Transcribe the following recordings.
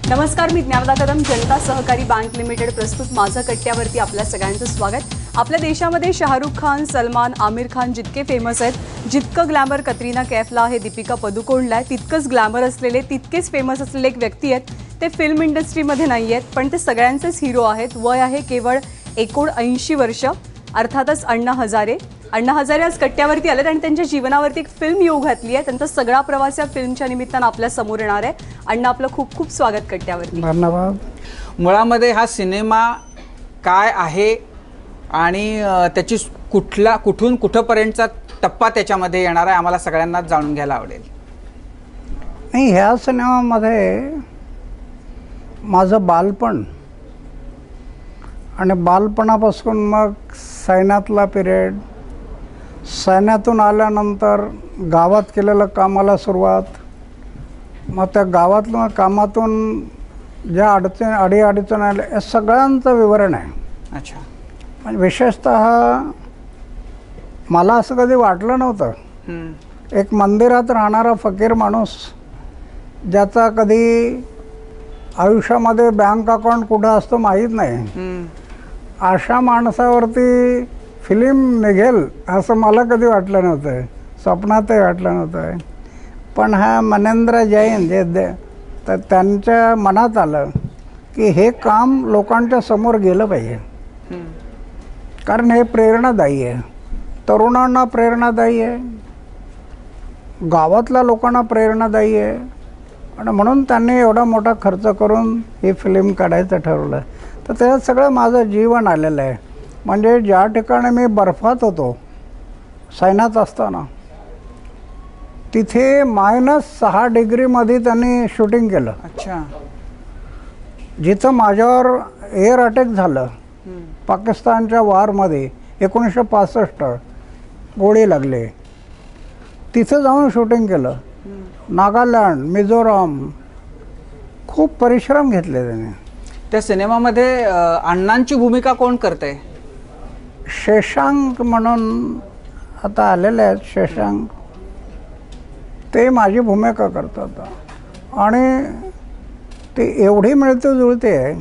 नमस्कार, मी ज्ञानदा कदम. जनता सहकारी bank limited प्रस्तुत माझं कट्ट्यावरती आपल्या सगळ्यांचं स्वागत. आपल्या देशामध्ये शाहरुख खान, सलमान, आमिर खान जितके फेमस आहेत, जितकं ग्लॅमर कतरिना कैफला आहे, दीपिका पदुकोणला आहे, तितकंच ग्लॅमर असलेले, तितकेच फेमस असलेले एक व्यक्ती आहेत. ते फिल्म इंडस्ट्रीमध्ये नाही आहेत, पण ते सगळ्यांचेच हिरो आहेत. वय आहे केवळ 79 वर्ष. अर्थातच अण्णा हजारे. अण्णा हजारे आज कट्ट्यावरती आलेत आणि त्यांच्या जीवनावरती एक फिल्म येऊ घातली आहे. त्यांचा सगळा प्रवास या फिल्मच्या निमित्तानं आपल्या समोर येणार आहे. अण्णा, आपलं खूप खूप स्वागत कट्ट्यावरती. धन्यवाद. मुळामध्ये हा सिनेमा काय आहे आणि त्याची कुठून कुठपर्यंतचा टप्पा त्याच्यामध्ये येणार आहे, आम्हाला सगळ्यांनाच जाणून घ्यायला आवडेल. नाही, ह्या सिनेमामध्ये माझं बालपण आणि बालपणापासून मग सैन्यातला पिरियड, सैन्यातून आल्यानंतर गावात केलेलं कामाला सुरुवात, मग त्या गावातल्या कामातून ज्या अडीअडचणी आल्या या सगळ्यांचं विवरण आहे. अच्छा. म्हणजे विशेषतः मला असं कधी वाटलं नव्हतं, एक मंदिरात राहणारा फकीर माणूस ज्याचा कधी आयुष्यामध्ये बँक अकाउंट कुठं असतं माहीत नाही, अशा माणसावरती फिल्म निघेल असं मला कधी वाटलं नव्हतं, स्वप्नातही वाटलं नव्हतं. पण हा मनेंद्र जैन तर त्यांच्या मनात आलं की हे काम लोकांच्या समोर गेलं पाहिजे, कारण हे प्रेरणादायी आहे, तरुणांना प्रेरणादायी आहे, गावातल्या लोकांना प्रेरणादायी आहे. आणि म्हणून त्यांनी एवढा मोठा खर्च करून ही फिल्म काढायचं ठरवलं. तर त्याच्यात सगळं माझं जीवन आलेलं आहे. म्हणजे ज्या ठिकाणी मी बर्फात होतो सैन्यात असताना, तिथे -6 डिग्रीमध्ये त्यांनी शूटिंग केलं. अच्छा. जिथं माझ्यावर एअर अटॅक झालं पाकिस्तानच्या वारमध्ये 1965, गोळी लागली, तिथं जाऊन शूटिंग केलं. नागालँड, मिझोराम, खूप परिश्रम घेतले त्याने. त्या सिनेमामध्ये अण्णांची भूमिका कोण करते? शेशांक म्हणून आता आलेले आहेत. शेशांक ते माझी भूमिका करतात आणि ते एवढी मिळते जुळते आहे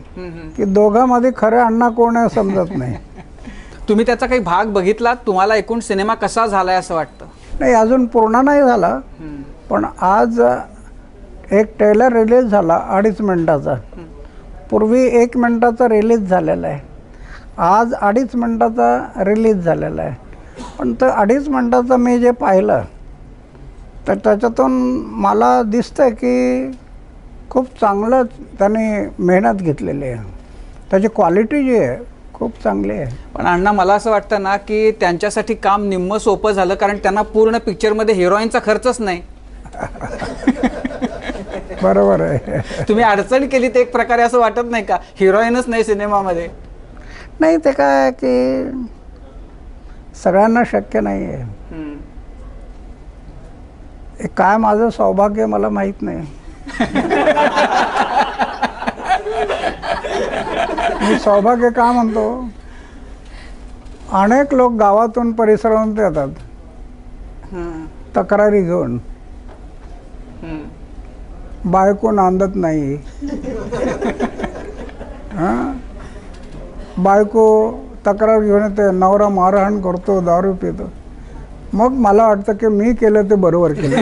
की दोघांमध्ये खरे अण्णा कोण आहे समजत नाही. तुम्ही त्याचा काही भाग बघितला? तुम्हाला एकूण सिनेमा कसा झालाय असं वाटतं? नाही, अजून पूर्ण नाही झाला, पण आज एक ट्रेलर रिलीज झाला 2.5 मिनिटाचा. पूर्वी 1 मिनिटाचा रिलीज झालेला आहे, आज 2.5 मिनिटाचा रिलीज झालेला आहे. पण तर 2.5 मिनिटाचं मी जे पाहिलं तर त्याच्यातून मला दिसतं की खूप चांगलं त्यांनी मेहनत घेतलेली आहे, त्याची क्वालिटी जी आहे खूप चांगली आहे. पण अण्णा, मला असं वाटतं ना की त्यांच्यासाठी काम निम्म सोपं झालं, कारण त्यांना पूर्ण पिक्चरमध्ये हिरोईनचा खर्चच नाही. बरोबर आहे. तुम्ही अडचण केली ते एक प्रकारे असं वाटत नाही का? हिरोईनच नाही सिनेमामध्ये. नाही, ते काय की सगळ्यांना शक्य नाही आहे. काय माझं सौभाग्य मला माहीत नाही. मी सौभाग्य का म्हणतो, अनेक लोक गावातून परिसरातून येतात तक्रारी घेऊन, बायको नांदत नाही, बायको तक्रार घेऊन येते, नवरा मारहाण करतो, दारू पितो. मग मला वाटतं की मी केलं ते बरोबर केलं.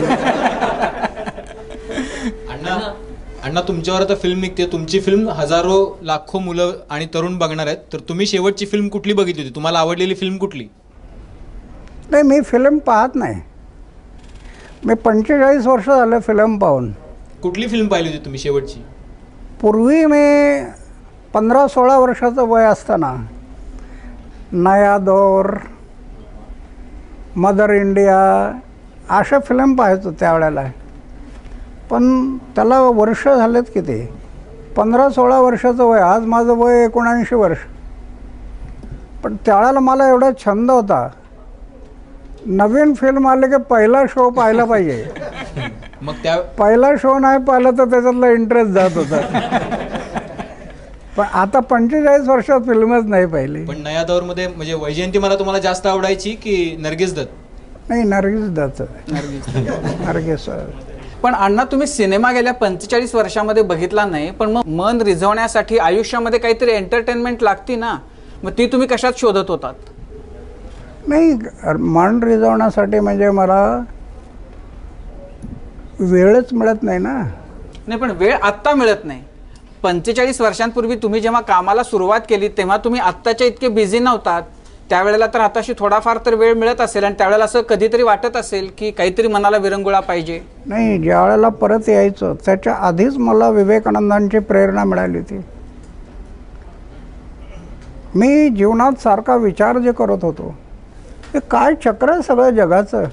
अण्णा, तुमच्यावर आता फिल्म निघते. तुमची फिल्म हजारो लाखो मुलं आणि तरुण बघणार आहेत. तर तुम्ही शेवटची फिल्म कुठली बघितली होती? तुम्हाला आवडलेली फिल्म कुठली? नाही, मी फिल्म पाहत नाही. मी 45 वर्ष झालं फिल्म पाहून. कुठली फिल्म पाहिली होती तुम्ही शेवटची? पूर्वी मी 15-16 वर्षाचं वय असताना नया दौर, मदर इंडिया अशा फिल्म पाहायचो त्यावेळेला. पण त्याला वर्ष झालेत किती, 15-16 वर्षाचं वय. आज माझं वय 79 वर्ष. पण त्यावेळेला मला एवढा छंद होता, नवीन फिल्म आले की पहिला शो पाहायला पाहिजे. मग त्या पहिला शो नाही पाहिला तर त्याच्यातला इंटरेस्ट जात होता. पण आता 45 वर्षात फिल्मच नाही पाहिली. पण नया दौरमध्ये म्हणजे वैजयंती मला तुम्हाला जास्त आवडायची की नर्गिस दत्त? नाही, नर्गिस दत्त. नर्गिस. पण अण्णा तुम्ही सिनेमा गेल्या 45 वर्षामध्ये बघितला नाही, पण मग मन रिझवण्यासाठी आयुष्यामध्ये काहीतरी एंटरटेनमेंट लागती ना, मग ती तुम्ही कशात शोधत होतात? नाही, मन रिझवण्यासाठी म्हणजे मला वेळच मिळत नाही ना. नाही, पण वेळ आत्ता मिळत नाही. 45 वर्षांपूर्वी तुम्ही जेव्हा कामाला सुरुवात केली तेव्हा तुम्ही आत्ताच्या इतके बिझी नव्हतात. त्यावेळेला तर हाताशी थोडाफार तर वेळ मिळत असेल, आणि त्यावेळेला असं कधीतरी वाटत असेल की काहीतरी मनाला विरंगुळा पाहिजे. नाही, ज्या वेळेला परत यायचं त्याच्या आधीच मला विवेकानंदांची प्रेरणा मिळाली होती. मी जीवनात सारखा विचार जे करत होतो, हे काय चक्र आहे सगळ्या जगाचं.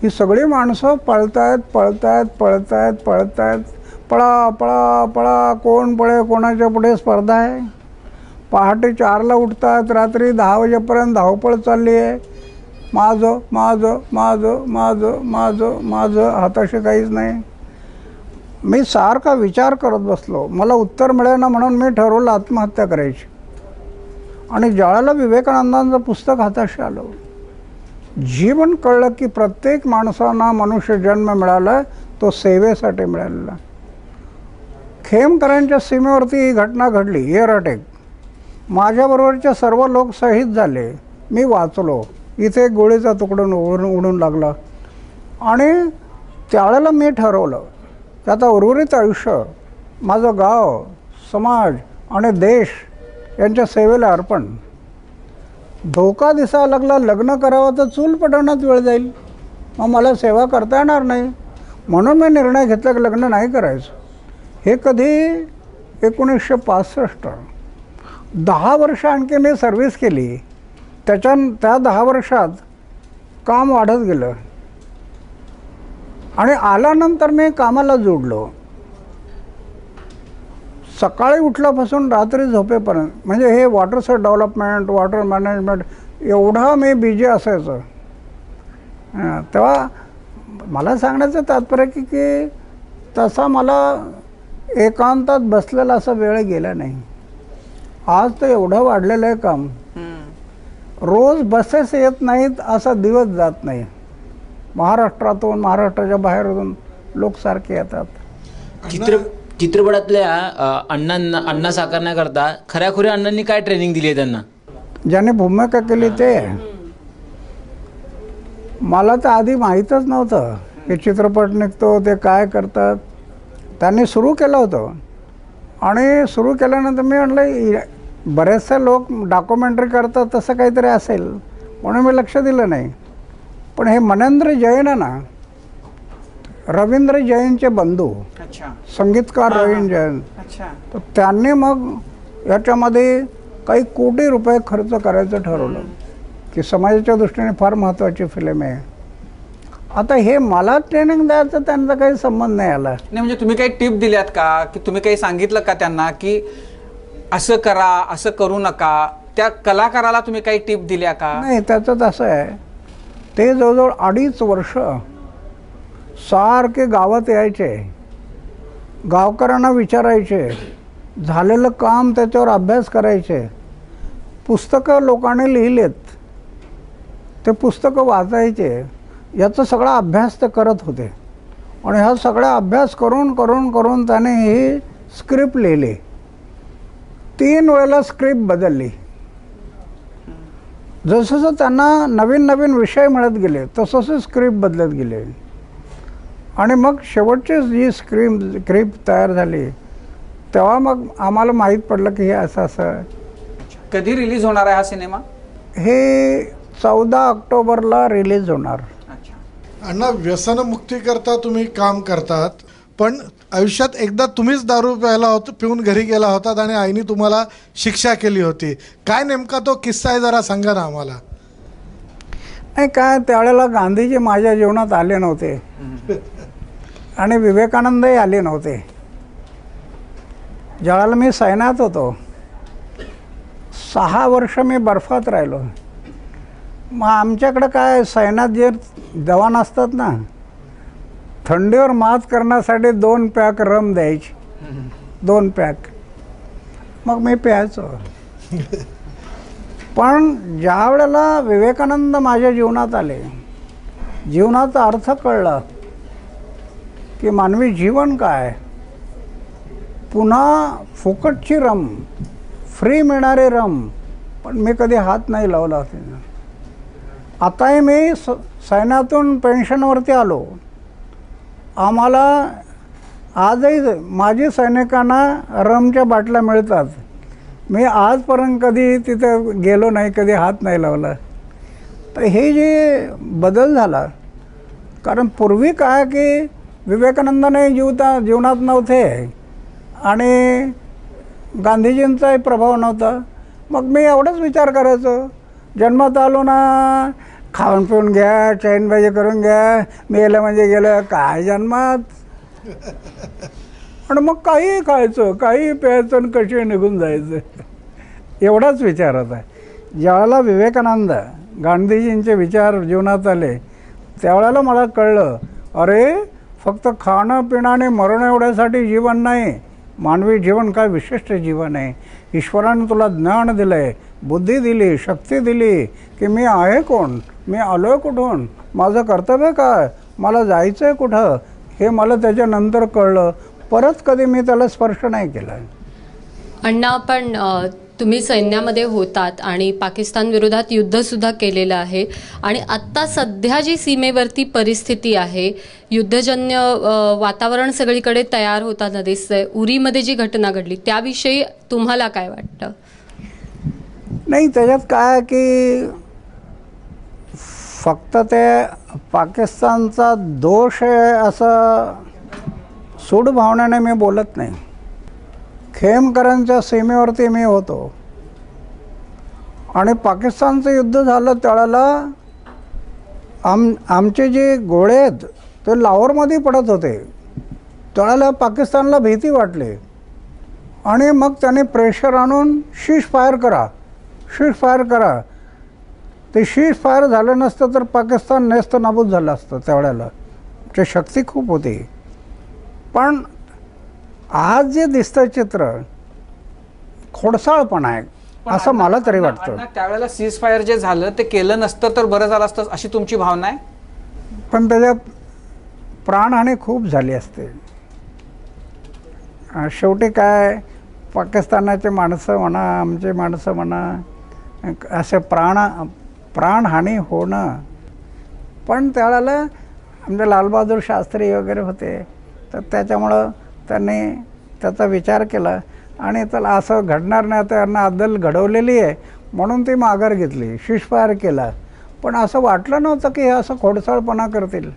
ही सगळी माणसं पळतायत पळतायत पळतायत पळतायत, पळा पळा पळा, कोण पळे कोणाच्या पुढे स्पर्धा आहे. पहाटे 4ला उठतात, रात्री 10 वाजेपर्यंत धावपळ चालली आहे. माझं माझं माझं माझं माझं माझं, हाताशी काहीच नाही. मी सारखा विचार करत बसलो, मला उत्तर मिळेना म्हणून मी ठरवलं आत्महत्या करायची. आणि ज्यावेळेला विवेकानंदांचं पुस्तक हाताशी आलं, जीवन कळलं की प्रत्येक माणसांना मनुष्य जन्म मिळाला तो सेवेसाठी मिळालेला. खेमकरांच्या सीमेवरती ही घटना घडली, एअर अटॅक. माझ्याबरोबरचे सर्व लोक शहीद झाले, मी वाचलो. इथे एक गोळीचा तुकडा उडून लागला. आणि त्यावेळेला मी ठरवलं की आता उर्वरित आयुष्य माझं गाव, समाज आणि देश यांच्या सेवेला अर्पण. धोका दिसायला लागला, लग्न करावं तर चूल पेटवण्यात वेळ जाईल, मग मला सेवा करता येणार नाही. म्हणून मी निर्णय घेतला की लग्न नाही करायचं. हे कधी 1965. 10 वर्ष आणखी मी सर्व्हिस केली. त्या 10 वर्षात काम वाढत गेलं आणि आल्यानंतर मी कामाला जोडलो. सकाळी उठल्यापासून रात्री झोपेपर्यंत, म्हणजे हे वॉटरचं डेव्हलपमेंट, वॉटर मॅनेजमेंट, एवढा मी बिझी असायचं. तेव्हा मला सांगण्याचं तात्पर्य की तसा मला एकांतात बसलेला असा वेळ गेला नाही. आज तर एवढं वाढलेलं आहे काम, रोज बसेस येत नाहीत, असा दिवस जात नाही. महाराष्ट्रातून, महाराष्ट्राच्या बाहेरून लोक सारखे येतात. चित्रपटातल्या अण्णा साकारण्याकरता खऱ्याखुऱ्या अण्णांनी काय ट्रेनिंग दिली आहे त्यांना? ज्याने भूमिका केली ते, मला तर आधी माहीतच नव्हतं की चित्रपट निघतो, ते काय करतात. त्यांनी सुरू केलं होतं आणि सुरू केल्यानंतर मी म्हटलं बरेचसे लोक डॉक्युमेंटरी करतात, तसं काहीतरी असेल म्हणून मी लक्ष दिलं नाही. पण हे मनेंद्र जैन आहे ना, रवींद्र जैनचे बंधू, संगीतकार रवींद्र जैन, तर त्यांनी मग याच्यामध्ये काही कोटी रुपये खर्च करायचं ठरवलं की समाजाच्या दृष्टीने फार महत्त्वाची फिल्म आहे. आता हे मला ट्रेनिंग द्यायचं त्यांचा काही संबंध नाही आला. नाही, म्हणजे तुम्ही काही टिप दिल्यात का, की तुम्ही काही सांगितलं का त्यांना की असं करा, असं करू नका? त्या कलाकाराला तुम्ही काही टिप दिल्या का? नाही, त्याचं असं आहे, ते जवळजवळ 2.5 वर्ष सारखे गावात यायचे, गावकऱ्यांना विचारायचे, झालेलं काम त्याच्यावर अभ्यास करायचे. पुस्तकं लोकांनी लिहिलेत, ते पुस्तकं वाचायचे, याचा सगळा अभ्यास ते करत होते. आणि हा सगळा अभ्यास करून करून करून त्याने ही स्क्रिप्ट लिहिली. 3 वेळेला स्क्रिप्ट बदलली. जसं त्यांना नवीन नवीन विषय मिळत गेले तसं स्क्रिप्ट बदलत गेले. आणि मग शेवटची जी स्क्रिप्ट तयार झाली तेव्हा मग आम्हाला माहीत पडलं की हे असं असं. कधी रिलीज होणार आहे हा सिनेमा? हे 14 ऑक्टोबरला रिलीज होणार. अण्णा, व्यसनमुक्तीकरता तुम्ही काम करतात, पण आयुष्यात एकदा तुम्हीच दारू प्यायला पिऊन घरी गेला होतात आणि आईने तुम्हाला शिक्षा केली होती. काय नेमका तो किस्सा आहे, जरा सांगा ना आम्हाला. नाही, काय त्यावेळेला गांधीजी माझ्या जीवनात आले नव्हते आणि विवेकानंदही आले नव्हते. ज्यावेळेला मी सैन्यात होतो, 6 वर्ष मी बर्फात राहिलो. मग आमच्याकडं काय, सैन्यात जे जवान असतात ना, थंडीवर मात करण्यासाठी 2 पॅक रम द्यायची, 2 पॅक. मग मी प्यायचो. पण ज्या वेळेला विवेकानंद माझ्या जीवनात आले, जीवनाचा अर्थ कळला, की मानवी जीवन काय, पुन्हा फुकटची रम, फ्री मिळणारे रम, पण मी कधी हात नाही लावला तिनं. आताही मी सैन्यातून पेन्शनवरती आलो, आम्हाला आजही माझी सैनिकांना रमच्या बाटल्या मिळतात. मी आजपर्यंत कधी तिथं गेलो नाही, कधी हात नाही लावला. तर हे जे बदल झाला, कारण पूर्वी काय की विवेकानंदाने जीवनात नव्हते आणि गांधीजींचाही प्रभाव नव्हता. मग मी एवढंच विचार करायचो, जन्मात आलो ना, खाऊन पिऊन घ्या, चैनबाजी करून घ्या, मेलं म्हणजे गेलं, काय जन्मात. आणि मग काही खायचं, काही प्यायचं आणि कशी निघून जायचं, एवढाच विचार होता. ज्यावेळेला विवेकानंद गांधीजींचे विचार जीवनात आले त्यावेळेला मला कळलं, अरे फक्त खाणं पिणं आणि मरणं एवढ्यासाठी जीवन नाही, मानवी जीवन काय विशिष्ट जीवन आहे. ईश्वराने तुला ज्ञान दिलं आहे, बुद्धी दिली, शक्ती दिली, की मी आहे कोण, मी आलो आहे कुठून, माझं कर्तव्य काय, मला जायचं आहे कुठं, हे मला त्याच्यानंतर कळलं. परत कधी मी त्याला स्पर्श नाही केला. अण्णा, पण तुम्ही सैन्यामध्ये होतात आणि पाकिस्तान विरोधात युद्धसुद्धा केलेलं आहे आणि आत्ता सध्या जी सीमेवरती परिस्थिती आहे, युद्धजन्य वातावरण सगळीकडे तयार होताना दिसतंय. उरीमध्ये जी घटना घडली त्याविषयी तुम्हाला काय वाटतं? नाही, त्याच्यात काय की फक्त ते पाकिस्तानचा दोष आहे असं सूड भावनेने मी बोलत नाही. खेमकरांच्या सीमेवरती मी होतो आणि पाकिस्तानचं युद्ध झालं त्यावेळेला आमचे जे गोळे आहेत ते लाहोरमध्ये पडत होते. त्यावेळेला पाकिस्तानला भीती वाटली आणि मग त्याने प्रेशर आणून शीश फायर करा. ते शीश फायर झालं नसतं तर पाकिस्तान नेस्तनाबूत झालं असतं. त्यावेळेला ते शक्ती खूप होती. पण आज जे दिसतं चित्र खोडसाळपणा आहे असं मला तरी वाटतं. त्यावेळेला सीज फायर जे झालं ते केलं नसतं तर बरं झालं असतं अशी तुमची भावना आहे? पण त्याच्यात प्राणहानी खूप झाली असते. शेवटी काय पाकिस्तानाचे माणसं म्हणा, आमचे माणसं म्हणा, असे प्राणहानी होणं. पण त्यावेळेला आमचे लालबहादूर शास्त्री वगैरे होते, तर त्याच्यामुळं त्यांनी त्याचा विचार केला आणि त्याला असं घडणार नाही, त्यांना अद्दल घडवलेली आहे म्हणून ती माघार घेतली, शीशफायर केला. पण असं वाटलं नव्हतं की हे असं खोडसाळपणा करतील.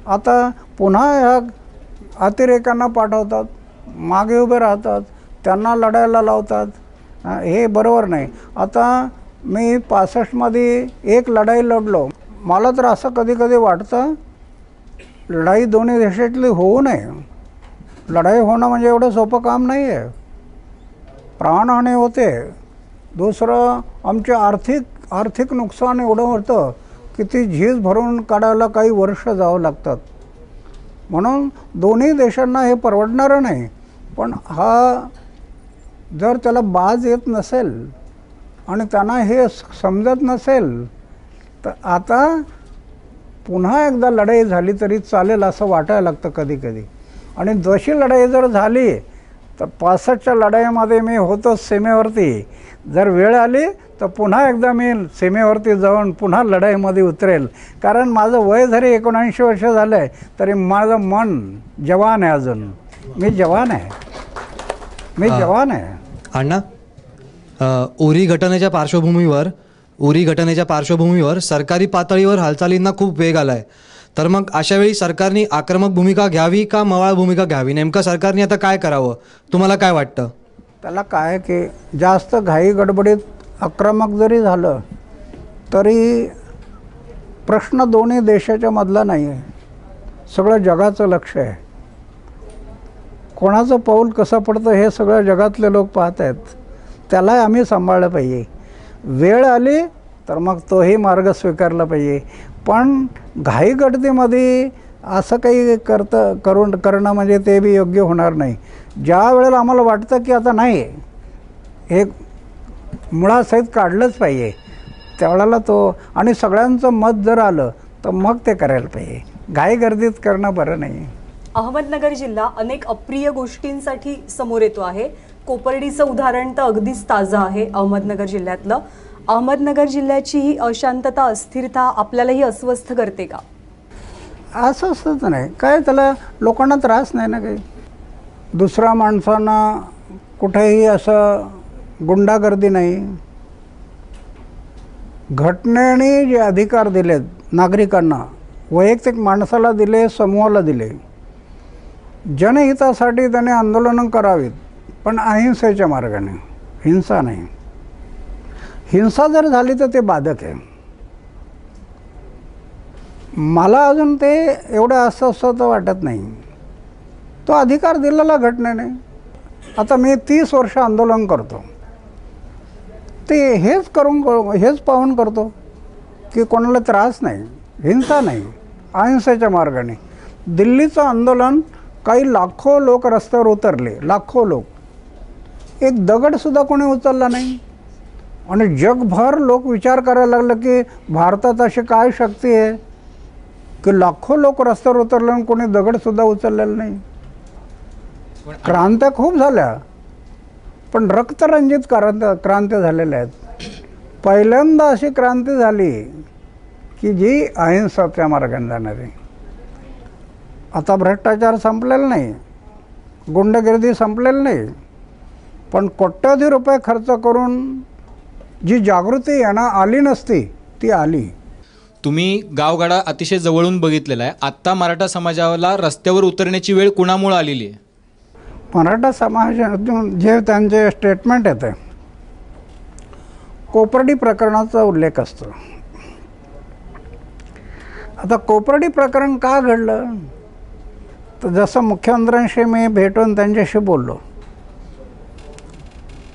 आता पुन्हा ह्या अतिरेकांना पाठवतात, मागे उभे राहतात, त्यांना लढायला लावतात. हे बरोबर नाही. आता मी 65मध्ये एक लढाई लढलो. मला तर असं कधी कधी वाटतं लढाई दोन्ही देशातली होऊ नये. लढाई होणं म्हणजे एवढं सोपं काम नाही आहे. प्राणहानी होते. दुसरं आमचे आर्थिक नुकसान एवढं होतं की ती झीज भरून काढायला काही वर्ष जावं लागतात. म्हणून दोन्ही देशांना हे परवडणारं नाही. पण हा जर त्याला बाज येत नसेल आणि त्यांना हे समजत नसेल तर आता पुन्हा एकदा लढाई झाली तरी चालेल असं वाटायला लागतं कधी कधी. आणि जशी लढाई जर झाली तर 65च्या लढाईमध्ये मी होतो सीमेवरती. जर वेळ आली तर पुन्हा एकदा मी सीमेवरती जाऊन पुन्हा लढाईमध्ये उतरेल. कारण माझं वय जरी 79 वर्ष झालं आहे तरी माझं मन जवान आहे. अजून मी जवान आहे. अण्णा, उरी घटनेच्या पार्श्वभूमीवर सरकारी पातळीवर हालचालींना खूप वेग आला आहे. तर मग अशा वेळी सरकारने आक्रमक भूमिका घ्यावी का मवाळ भूमिका घ्यावी? नेमकं सरकारने आता काय करावं, तुम्हाला काय वाटतं? त्याला काय की जास्त घाई गडबडीत आक्रमक जरी झालं तरी प्रश्न दोन्ही देशाच्या मधला नाही आहे. सगळं जगाचं लक्ष आहे. कोणाचं पाऊल कसं पडतं हे सगळं जगातले लोक पाहत आहेत. त्याला आम्ही सांभाळलं पाहिजे. वेळ आली तर मग तोही मार्ग स्वीकारला पाहिजे. पण घाई गडबडीमध्ये असं काही करणं म्हणजे ते बी योग्य होणार नाही. ज्या वेळेला आम्हाला वाटतं की आता नाही हे मुळासहित काढलंच पाहिजे त्यावेळेला तो आणि सगळ्यांचं मत जर आलं तर मग ते करायला पाहिजे. घाई गर्दीत करणं बरं नाही. अहमदनगर जिल्हा अनेक अप्रिय गोष्टींसाठी समोर येतो आहे. कोपर्डीचं उदाहरण तर अगदीच ताजं आहे अहमदनगर जिल्ह्यातलं. अहमदनगर जिल्ह्याची ही अशांतता, अस्थिरता आपल्यालाही अस्वस्थ करते का? असं असतंच नाही काय, त्याला लोकांना त्रास नाही ना काही. दुसऱ्या माणसांना कुठेही असं गुंडागर्दी नाही. घटनेने जे अधिकार दिलेत नागरिकांना, वैयक्तिक माणसाला दिले, समूहाला दिले, जनहितासाठी त्याने आंदोलनं करावीत, पण अहिंसेच्या मार्गाने, हिंसा नाही. हिंसा जर झाली तर ते बाधक आहे. मला अजून ते एवढं अस्वस्थ वाटत नाही. तो अधिकार दिलेला घटनेने. आता मी 30 वर्ष आंदोलन करतो, ते हेच पाहून करतो की कोणाला त्रास नाही, हिंसा नाही, अहिंसेच्या मार्गाने. दिल्लीचं आंदोलन काही लाखो लोक रस्त्यावर उतरले, लाखो लोक, एक दगडसुद्धा कोणी उचलला नाही. आणि जगभर लोक विचार करायला लागले की भारतात अशी काय शक्ती आहे की लाखो लोक रस्त्यावर उतरले आणि कोणी दगडसुद्धा उचललेला नाही. क्रांत्या खूप झाल्या, पण रक्तरंजित क्रांती झालेल्या आहेत. पहिल्यांदा अशी क्रांती झाली की जी अहिंसाच्या मार्गाने जाणारी. आता भ्रष्टाचार संपलेला नाही, गुंडगिरी संपलेली नाही, पण कोट्यावधी रुपये खर्च करून जी जागृती आली नसती ती आली. तुम्ही गावगाडा अतिशय जवळून बघितलेला आहे. आत्ता मराठा समाजाला रस्त्यावर उतरण्याची वेळ कुणामुळे आलेली आहे? मराठा समाजातून जे त्यांचे स्टेटमेंट येते, कोपर्डी प्रकरणाचा उल्लेख असतो. आता कोपर्डी प्रकरण का घडलं तर जसं मुख्यमंत्र्यांशी मी भेटून त्यांच्याशी बोललो,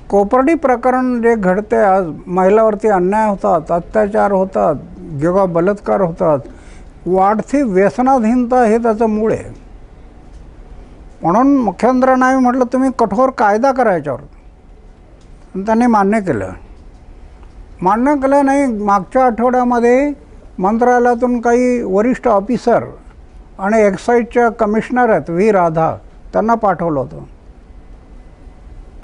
कोपर्डी प्रकरण जे घडते आज, महिलावरती अन्याय होतात, अत्याचार होतात, किंवा बलात्कार होतात, वाढती व्यसनाधीनता हे त्याचं मूळ आहे. म्हणून मुख्यमंत्र्यांना मी म्हटलं तुम्ही कठोर कायदा करा याच्यावर. आणि त्यांनी मान्य केलं. मान्य केलं नाही, मागच्या आठवड्यामध्ये मंत्रालयातून काही वरिष्ठ ऑफिसर आणि एक्साईजच्या कमिशनर आहेत व्ही राधा, त्यांना पाठवलं होतं.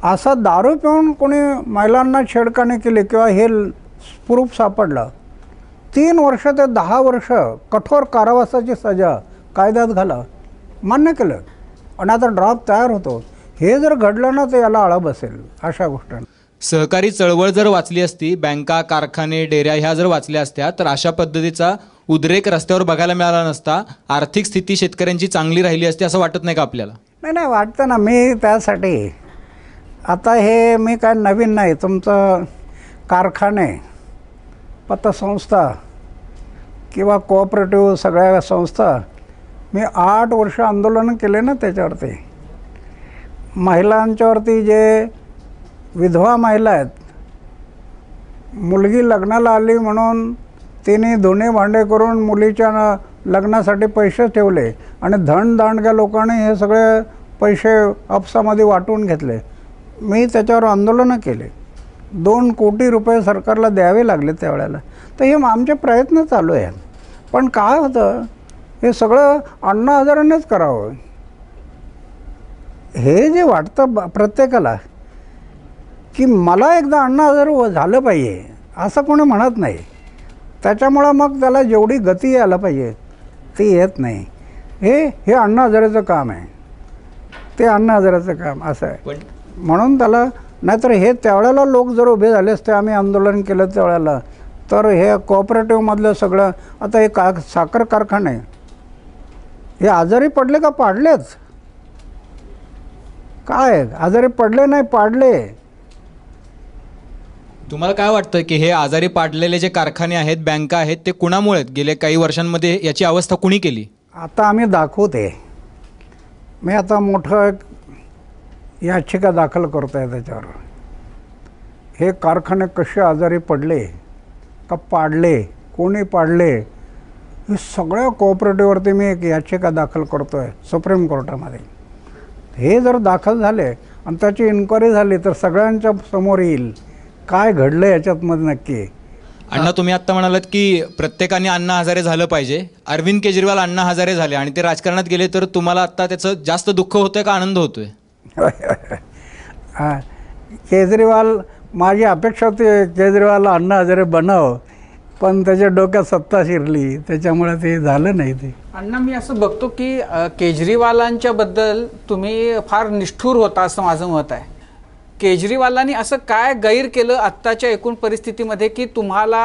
असा दारू पिऊन कोणी महिलांना छेडखानी केली किंवा हे प्रूफ सापडलं, 3 वर्ष ते 10 वर्ष कठोर कारावासाची सजा कायद्यात घाला, मान्य केलं. आणि आता ड्राफ्ट तयार होतो. हे जर घडलं ना तर याला आळा बसेल अशा गोष्टींना. सहकारी चळवळ जर वाचली असती, बँका, कारखाने, डेऱ्या ह्या जर वाचल्या असत्या तर अशा पद्धतीचा उद्रेक रस्त्यावर बघायला मिळाला नसता. आर्थिक स्थिती शेतकऱ्यांची चांगली राहिली असती असं वाटत नाही का आपल्याला? नाही वाटतं ना. मी त्यासाठी आता हे मी काय नवीन नाही. तुमचं कारखाने, पतसंस्था किंवा कोऑपरेटिव्ह सगळ्या संस्था, मी 8 वर्ष आंदोलन केले ना त्याच्यावरती. महिलांच्यावरती जे विधवा महिला आहेत, मुलगी लग्नाला आली म्हणून तिने धुणे भांडे करून मुलीच्या लग्नासाठी पैसे ठेवले आणि धनदांडग्या लोकांनी हे सगळे पैसे आपसामध्ये वाटून घेतले. मी त्याच्यावर आंदोलनं केले. 2 कोटी रुपये सरकारला द्यावे लागले त्यावेळेला. तर हे आमचे प्रयत्न चालू आहेत. पण काय होतं, हे सगळं अण्णा हजारेनेच करावं हे जे वाटतं प्रत्येकाला की मला एकदा अण्णा हजारे झालं पाहिजे असं कोणी म्हणत नाही. त्याच्यामुळं मग त्याला जेवढी गती यायला पाहिजे ती येत नाही. हे अण्णा हजारेचं काम आहे, ते अण्णा हजारेचं काम असं आहे. म्हणून त्याला, नाहीतर हे त्यावेळेला लोक जर उभे झाले असते, आम्ही आंदोलन केलं त्यावेळेला, तर हे कोऑपरेटिव्हमधलं सगळं, आता हे साखर कारखाने हे आजारी पडले का पाडलेच? काय आजारी पडले नाही, पाडले. तुम्हाला काय वाटतं की हे आजारी पाडलेले जे कारखाने आहेत, बँका आहेत, ते कुणामुळे आहेत? गेल्या काही वर्षांमध्ये याची अवस्था कुणी केली? आता आम्ही दाखवते. मी आता मोठं एक याचिका दाखल करतो आहे त्याच्यावर. हे कारखाने कसे आजारी पडले का पाडले, कोणी पाडले, हे सगळ्या कोऑपरेटिव्हवरती मी एक याचिका दाखल करतो आहे सुप्रीम कोर्टामध्ये. हे जर दाखल झाले आणि त्याची इन्क्वायरी झाली तर सगळ्यांच्या समोर येईल काय घडलं याच्यातमध्ये नक्की. अण्णा, तुम्ही आता म्हणालात की प्रत्येकाने अण्णा हजारे झालं पाहिजे. अरविंद केजरीवाल अण्णा हजारे झाले आणि ते राजकारणात गेले, तर तुम्हाला आता त्याचं जास्त दुःख होतंय का आनंद होतोय? हा, केजरीवाल, माझी अपेक्षा होती केजरीवाल अण्णा हजारे बनाव, पण त्याच्या डोक्यात सत्ता शिरली, त्याच्यामुळे ते झालं नाही. ते अण्णा, मी असं बघतो की केजरीवालांच्या बद्दल तुम्ही फार निष्ठुर होता असं माझं मत आहे. केजरीवालांनी असं काय गैर केलं आत्ताच्या एकूण परिस्थितीमध्ये की तुम्हाला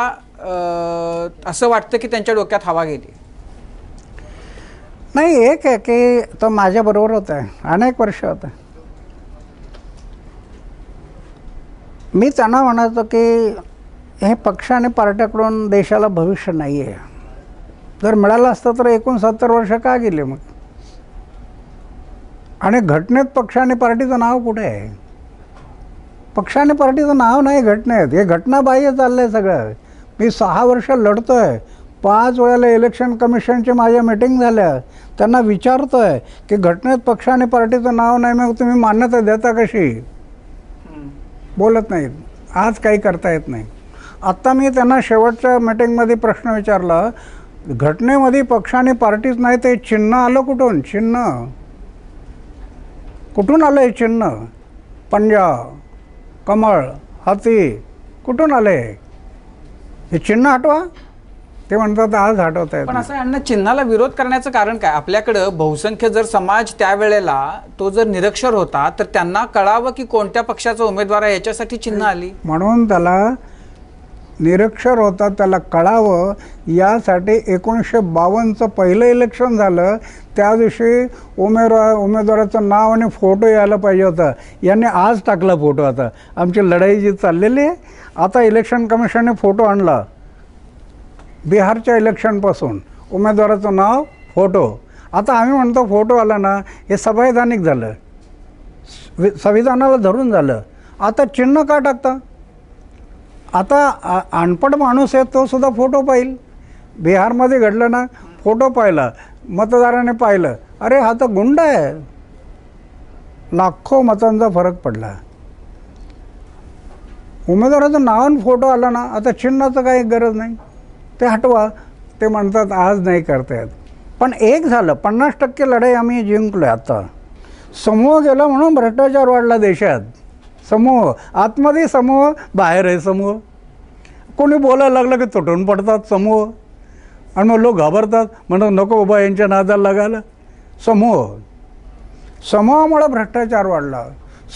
असं वाटतं की त्यांच्या डोक्यात हवा गेली? नाही, एक आहे की तो माझ्याबरोबर होता, अनेक वर्ष होता. मी त्यांना म्हणायचो की हे पक्ष आणि पार्ट्याकडून देशाला भविष्य नाही आहे. जर मिळालं असतं तर 69 वर्ष का गेले मग? आणि घटनेत पक्ष आणि पार्टीचं नाव कुठे आहे? पक्ष आणि पार्टीचं नाव नाही घटनेत. हे घटनाबाह्य चाललं आहे सगळं. मी 6 वर्ष लढतो आहे, 5 वेळेला इलेक्शन कमिशनच्या माझ्या मीटिंग झाल्या, त्यांना विचारतो आहे की घटनेत पक्ष आणि पार्टीचं नाव नाही, मग तुम्ही मान्यता देता कशी? बोलत नाहीत. आज काही करता येत नाही. आत्ता मी त्यांना शेवटच्या मीटिंगमध्ये प्रश्न विचारला, घटनेमध्ये पक्ष आणि पार्टीच नाही, ते चिन्ह आलं कुठून? चिन्ह कुठून आलं? हे चिन्ह पंजा, कमळ, हाती कुठून आले? हे चिन्ह हटवा. ते म्हणतात आज हटवत आहेत. पण असं अण्णा, चिन्हाला विरोध करण्याचं कारण काय? आपल्याकडं बहुसंख्य जर समाज त्यावेळेला तो जर निरक्षर होता, तर त्यांना कळावं की कोणत्या पक्षाचा उमेदवार आहे, याच्यासाठी चिन्ह आली. म्हणून त्याला निरक्षर होता, त्याला कळावं यासाठी 1952चं पहिलं इलेक्शन झालं. त्या दिवशी उमेदवाराचं नाव आणि फोटो यायला पाहिजे होता. यांनी आज टाकला फोटो. आता आमची लढाई जी चाललेली आहे, आता इलेक्शन कमिशनने फोटो आणला बिहारच्या इलेक्शनपासून, उमेदवाराचं नाव, फोटो. आता आम्ही म्हणतो फोटो आला ना, हे संवैधानिक झालं, संविधानाला धरून झालं. आता चिन्ह का टाकता? आता अनपढ माणूस आहे तो सुद्धा फोटो पाहिल. बिहारमध्ये घडलं ना, फोटो पाहिला, मतदाराने पाहिलं, अरे हा तर गुंड आहे. लाखो मतांचा फरक पडला. उमेदवाराचं नाव आणि फोटो आला ना, आता चिन्हाचं काही गरज नाही, ते हटवा. ते म्हणतात आज नाही करतायत. पण एक झालं, 50% लढाई आम्ही जिंकलो. आता समूह गेला म्हणून भ्रष्टाचार वाढला देशात. समूह आतमध्ये, समूह बाहेर आहे. समूह कोणी बोलायला लागलं की तुटून पडतात समूह, आणि मग लोक घाबरतात, म्हणतात नको बाबा यांच्या नादाला लागायला. समूहामुळं भ्रष्टाचार वाढला,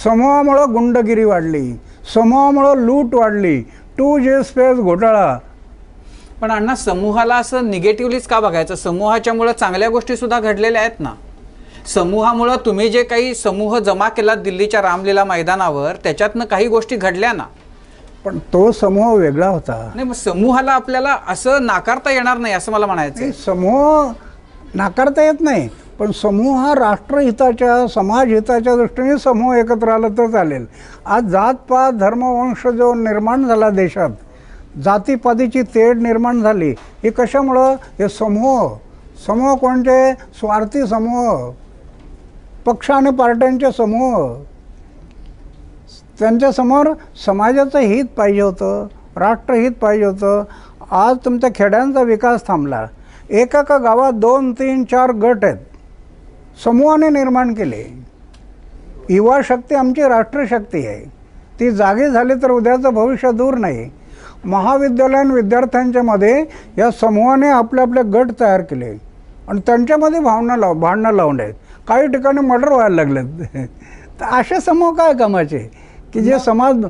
समूहामुळं गुंडगिरी वाढली, समूहामुळं लूट वाढली, 2G स्पेस घोटाळा. पण अण्णा, समूहाला असं निगेटिव्हलीच का बघायचं? समूहाच्यामुळं चांगल्या गोष्टी सुद्धा घडलेल्या आहेत ना. समूहामुळं तुम्ही जे काही समूह जमा केला दिल्लीच्या रामलीला मैदानावर, त्याच्यातनं काही गोष्टी घडल्या ना. पण तो समूह वेगळा होता. नाही, मग समूहाला आपल्याला असं नाकारता येणार नाही असं मला म्हणायचं. समूह नाकारता येत नाही, पण समूह हा राष्ट्रहिताच्या, समाजहिताच्या दृष्टीने समूह एकत्र आला तर चालेल. आज जातपात, धर्मवंश जो निर्माण झाला देशात, जातीपातीची तेढ निर्माण झाली, ही कशामुळं? हे समूह कोणते? स्वार्थी समूह, पक्ष आणि पार्ट्यांचे समूह. त्यांच्यासमोर समाजाचं हित पाहिजे होतं, राष्ट्रहित पाहिजे होतं. आज तुमच्या खेड्यांचा विकास थांबला. एका गावात 2, 3, 4 गट आहेत, समूहाने निर्माण केले. युवा शक्ती आमची राष्ट्रशक्ती आहे. ती जागी झाली तर उद्याचं भविष्य दूर नाही. महाविद्यालयीन विद्यार्थ्यांच्या मध्ये या समूहाने आपले आपले गट तयार केले आणि त्यांच्यामध्ये भांडणं लावून आहेत. काही ठिकाणी मर्डर व्हायला लागलेत. तर असे समूह काय कामाचे की जे समाज,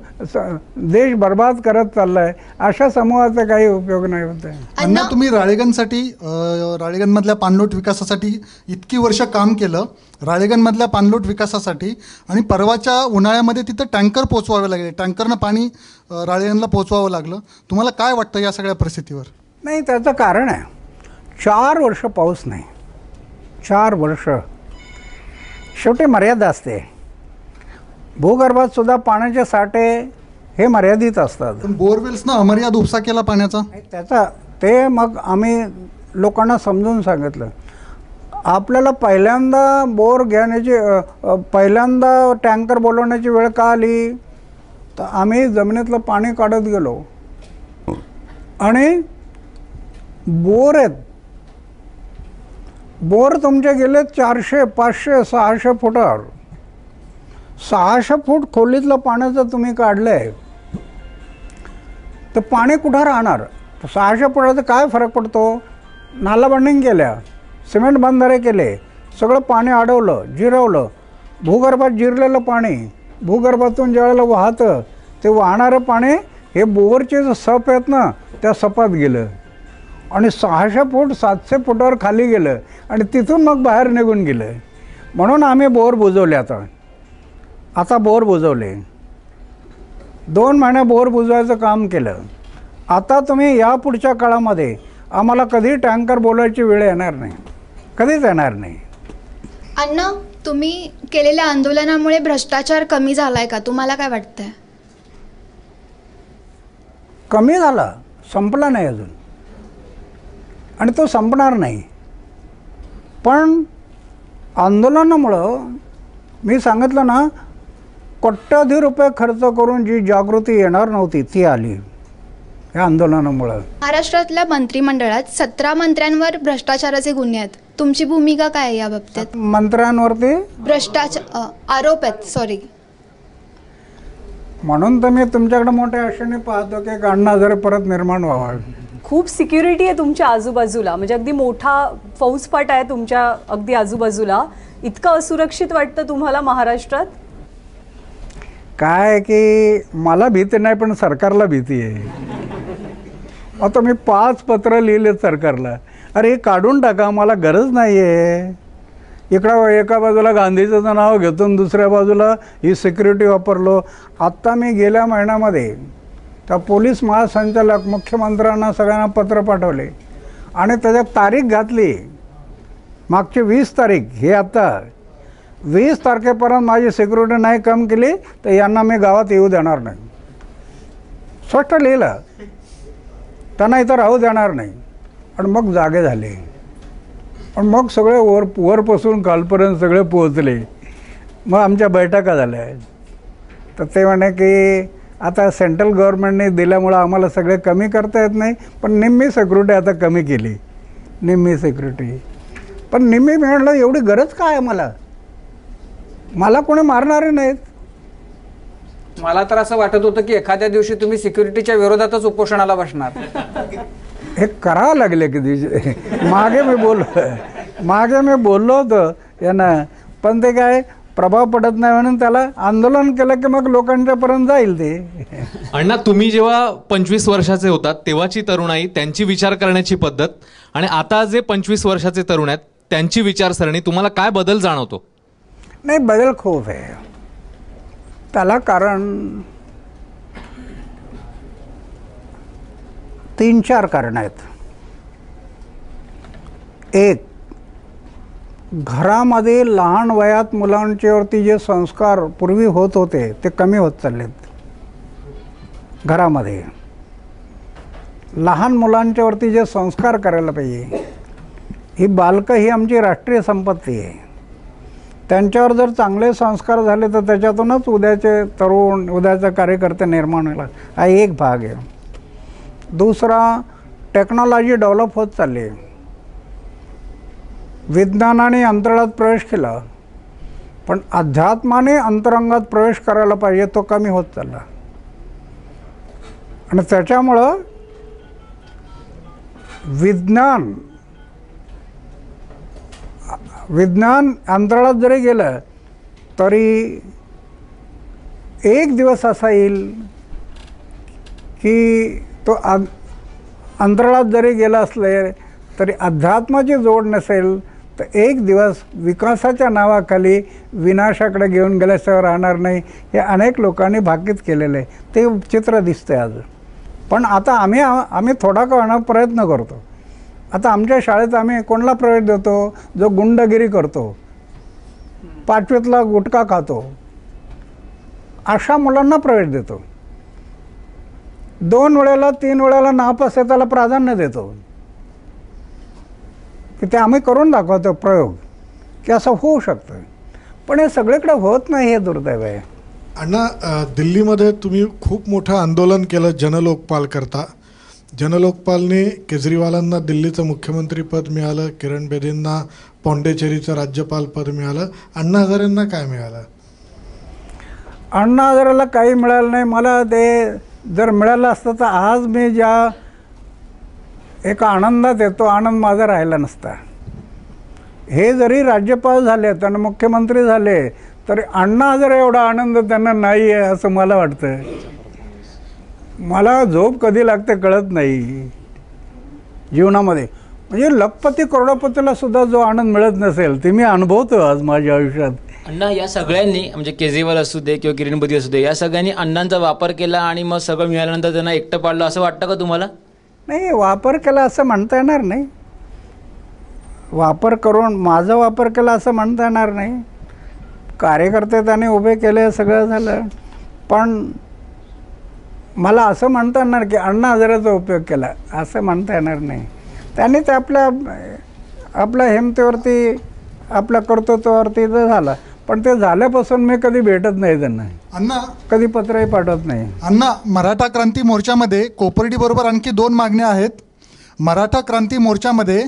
देश बर्बाद करत चाललाय, अशा समूहाचा काही उपयोग नाही होत आहे. अण्णा, तुम्ही राळेगणसाठी, राळेगणमधल्या पाणलोट विकासासाठी इतकी वर्ष काम केलं, राळेगणमधल्या पाणलोट विकासासाठी, आणि परवाच्या उन्हाळ्यामध्ये तिथं टँकर पोचवावे लागले, टँकरनं पाणी राळेगणला पोचवावं लागलं. तुम्हाला काय वाटतं या सगळ्या परिस्थितीवर? नाही, त्याचं कारण आहे 4 वर्ष पाऊस नाही. 4 वर्ष. शेवटी मर्यादा असते. भूगर्भात सुद्धा पाण्याचे साठे हे मर्यादित असतात. पण बोरवेल्सनं अमर्याद उपसा केला पाण्याचा. ते मग आम्ही लोकांना समजून सांगितलं. आपल्याला पहिल्यांदा बोर घेण्याची, पहिल्यांदा टँकर बोलवण्याची वेळ का आली? तर आम्ही जमिनीतलं पाणी काढत गेलो. 4 वर्ष पाऊस नाही. 4 वर्ष. शेवटी मर्यादा असते. भूगर्भात सुद्धा पाण्याचे साठे हे मर्यादित असतात. ते मग आम्ही लोकांना समजून सांगितलं. आपल्याला पहिल्यांदा बोर घेण्याची, पहिल्यांदा टँकर बोलवण्याची वेळ का आली? तर आम्ही जमिनीतलं पाणी काढत गेलो. आणि बोर आहेत. बोर तुमचे गेले 400, 500, 600 फुटावर. 600 फूट खोलीतलं पाण्याचं तुम्ही काढलं आहे, तर पाणी कुठं राहणार? 600 फुटाचा काय फरक पडतो? नाला बंडिंग केल्या, सिमेंट बंधारे केले, सगळं पाणी अडवलं, जिरवलं. भूगर्भात जिरलेलं पाणी भूगर्भातून ज्यावेळेला वाहतं, ते वाहणारं पाणी हे बोरचे जे सप आहेत ना, त्या सपात गेलं आणि 600 फूट 700 फुटावर खाली गेलं आणि तिथून मग बाहेर निघून गेलं. म्हणून आम्ही बोर बुजवले. आता बोर बुजवले. 2 महिने बोर बुजवायचं काम केलं. आता तुम्ही या पुढच्या काळामध्ये आम्हाला कधी टँकर बोलायची वेळ येणार नाही, कधीच येणार नाही. अण्णा, तुम्ही केलेल्या आंदोलनामुळे भ्रष्टाचार कमी झालाय का? तुम्हाला काय वाटतंय? कमी झाला, संपला नाही अजून आणि तो संपणार नाही. पण आंदोलनामुळं मी सांगितलं ना, कोट्यावधी रुपये खर्च करून जी जागृती येणार नव्हती ती आली या आंदोलनामुळं. महाराष्ट्रातल्या मंत्रिमंडळात 17 मंत्र्यांवर भ्रष्टाचाराचे गुन्हे आहेत. तुमची भूमिका काय आहे या बाबतीत? मंत्र्यांवरती भ्रष्टाचार आरोप आहेत. सॉरी. म्हणून तर मी तुमच्याकडे मोठ्या आशेने पाहतो की अण्णा हजारे परत निर्माण व्हावा. खूप सिक्युरिटी आहे तुमच्या आजूबाजूला, म्हणजे अगदी मोठा फौजफाट आहे तुमच्या अगदी आजूबाजूला. इतकं असुरक्षित वाटतं तुम्हाला महाराष्ट्रात? काय की मला भीती नाही, पण सरकारला भीती आहे. आता मी 5 पत्र लिहिले सरकारला, अरे हे काढून टाका, मला गरज नाही आहे. इकडं एका बाजूला गांधीचं नाव घेतो आणि दुसऱ्या बाजूला ही सिक्युरिटी वापरलो. आत्ता मी गेल्या महिन्यामध्ये त्या पोलीस महासंचालक मुख्यमंत्र्यांना सगळ्यांना पत्र पाठवले आणि त्याच्यात तारीख घातली, मागची 20 तारीख. हे आता 20 तारखेपर्यंत माझी सिक्युरिटी नाही कम केली तर यांना मी गावात येऊ देणार नाही. स्पष्ट लिहिलं, त्यांना इथं राहू देणार नाही. आणि मग जागे झाले. पण मग सगळे वरपासून खालपर्यंत सगळे पोहोचले. मग आमच्या बैठका झाल्या. तर ते म्हणे की आता सेंट्रल गव्हर्नमेंटने दिल्यामुळं आम्हाला सगळे कमी करता येत नाही, पण निम्मी सिक्युरिटी आता कमी केली, निम्मी सिक्युरिटी. पण निम्मी मिळणं एवढी गरज काय आहे? मला कोणी मारणारे नाहीत. मला तर असं वाटत होतं की एखाद्या दिवशी तुम्ही सिक्युरिटीच्या विरोधातच उपोषणाला बसणार. हे करावं लागले की मागे मी बोललो होतो यांना, पण ते काय प्रभाव पडत नाही म्हणून त्याला आंदोलन केलं की मग लोकांच्यापर्यंत जाईल ते. अण्णा, तुम्ही जेव्हा 25 वर्षाचे होतात तेव्हाची तरुणाई, त्यांची विचार करण्याची पद्धत आणि आता जे 25 वर्षाचे तरुण आहेत त्यांची विचारसरणी, तुम्हाला काय बदल जाणवतो? नाही, बदल खूप आहे. त्याला कारण 3-4 कारण आहेत. एक, घरामध्ये लहान वयात मुलांच्यावरती जे संस्कार पूर्वी होत होते ते कमी होत चाललेत. घरामध्ये लहान मुलांच्यावरती जे संस्कार करायला पाहिजे, ही बालकं ही आमची राष्ट्रीय संपत्ती आहे. त्यांच्यावर जर चांगले संस्कार झाले तर त्याच्यातूनच उद्याचे तरुण, उद्याचे कार्यकर्ते निर्माण होईल. हा एक भाग आहे. दुसरा, टेक्नॉलॉजी डेव्हलप होत चालली. विज्ञानाने अंतराळात प्रवेश केला, पण अध्यात्माने अंतरंगात प्रवेश करायला पाहिजे तो कमी होत चालला. आणि त्याच्यामुळं विज्ञान अंतराळात जरी गेलं तरी एक दिवस असा येईल की तो अंतराळात जरी गेला असले तरी अध्यात्माची जोड नसेल तर एक दिवस विकासाच्या नावाखाली विनाशाकडे घेऊन गेल्याशिवाय राहणार नाही. हे अनेक लोकांनी भाकीत केलेलं आहे. ते चित्र दिसतंय आज. पण आता आम्ही थोडा का होणार प्रयत्न करतो. आता आमच्या शाळेत आम्ही कोणाला प्रवेश देतो? जो गुंडगिरी करतो, 5वीतला गुटखा खातो, अशा मुलांना प्रवेश देतो. 2 वेळेला 3 वेळेला नापास आहे त्याला प्राधान्य देतो की ते आम्ही करून दाखवतो प्रयोग की असं होऊ शकतं. पण हे सगळीकडे होत नाही, हे दुर्दैव आहे. अण्णा, दिल्लीमध्ये तुम्ही खूप मोठं आंदोलन केलं जनलोकपाल करता. जनलोकपालने केजरीवालांना दिल्लीचं मुख्यमंत्रीपद मिळालं, किरण बेदींना पॉंडेचेरीचं राज्यपालपद मिळालं, अण्णा हजारेंना काय मिळालं? अण्णा हजारेला काही मिळालं नाही. मला ते जर मिळालं असतं तर आज मी ज्या एका आनंदात येतो, आनंद माझा राहिला नसता. हे जरी राज्यपाल झाले आणि मुख्यमंत्री झाले तरी अण्णा हजारे एवढा आनंद त्यांना नाही आहे असं मला वाटतं. मला झोप कधी लागते कळत नाही जीवनामध्ये. म्हणजे लखपती करोडपतीला सुद्धा जो आनंद मिळत नसेल ते मी अनुभवतो आज माझ्या आयुष्यात. अण्णा या सगळ्यांनी म्हणजे केजरीवाल असू दे किंवा किरण बेदी असू दे, या सगळ्यांनी अण्णांचा वापर केला आणि मग सगळं मिळाल्यानंतर त्यांना एकटं पाडलं असं वाटतं का तुम्हाला? नाही, वापर केला असं म्हणता येणार नाही. वापर करून माझा वापर केला असं म्हणता येणार नाही. कार्यकर्ते त्याने उभे केले, सगळं झालं. पण मला असं म्हणता येणार की अण्णा हजारेचा उपयोग केला असं म्हणता येणार नाही. त्यांनी ते आपल्या हिमतीवरती, आपल्या कर्तृत्वावरती तर झाला. पण ते झाल्यापासून मी कधी भेटत नाही त्यांना, अण्णा कधी पत्रही पाठवत नाही. अण्णा, मराठा क्रांती मोर्चामध्ये कोपर्डीबरोबर आणखी 2 मागण्या आहेत. मराठा क्रांती मोर्चामध्ये